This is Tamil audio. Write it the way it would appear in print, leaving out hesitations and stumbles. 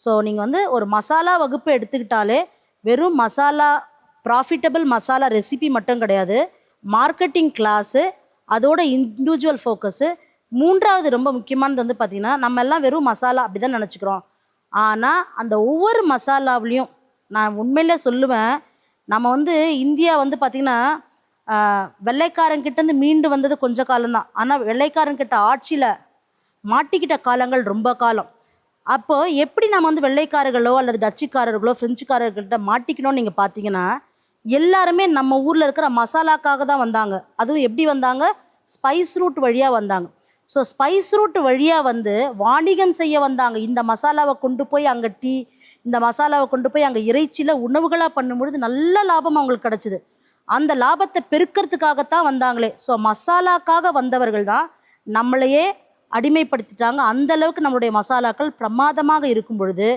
ஸோ நீங்கள் வந்து ஒரு மசாலா வகுப்பு எடுத்துக்கிட்டாலே வெறும் மசாலா ப்ராஃபிட்டபிள் மசாலா ரெசிபி மட்டும் கிடையாது, மார்க்கெட்டிங் கிளாஸு, அதோட இண்டிவிஜுவல் ஃபோக்கஸு. மூன்றாவது ரொம்ப முக்கியமானது வந்து பார்த்திங்கன்னா, நம்ம எல்லாம் வெறும் மசாலா அப்படி தான் நினச்சிக்கிறோம். ஆனால் அந்த ஒவ்வொரு மசாலாவிலையும் நான் உண்மையிலே சொல்லுவேன், நம்ம வந்து இந்தியா வந்து பார்த்திங்கன்னா வெள்ளைக்காரங்கிட்டேருந்து மீண்டு வந்தது கொஞ்ச காலம்தான். ஆனால் வெள்ளைக்காரங்கிட்ட ஆட்சியில் மாட்டிக்கிட்ட காலங்கள் ரொம்ப காலம். அப்போ எப்படி நம்ம வந்து வெள்ளைக்காரர்களோ அல்லது டச்சுக்காரர்களோ ஃப்ரெஞ்சுக்காரர்கள்ட்ட மாட்டிக்கணும்னு நீங்கள் பார்த்தீங்கன்னா, எல்லாருமே நம்ம ஊரில் இருக்கிற மசாலாக்காக தான் வந்தாங்க. அதுவும் எப்படி வந்தாங்க? ஸ்பைஸ் ரூட் வழியாக வந்தாங்க. ஸோ ஸ்பைஸ் ரூட் வழியாக வந்து வாணிகம் செய்ய வந்தாங்க. இந்த மசாலாவை கொண்டு போய் அங்கே டீ, இந்த மசாலாவை கொண்டு போய் அங்கே இறைச்சியில் உணவுகளாக பண்ணும்பொழுது நல்ல லாபம் அவங்களுக்கு கிடச்சிது. அந்த லாபத்தை பெருக்கிறதுக்காகத்தான் வந்தாங்களே. ஸோ மசாலாக்காக வந்தவர்கள் தான் நம்மளையே அடிமைப்படுத்திட்டாங்க. அந்த அளவுக்கு நம்மளுடைய மசாலாக்கள் பிரமாதமாக இருக்கும் பொழுது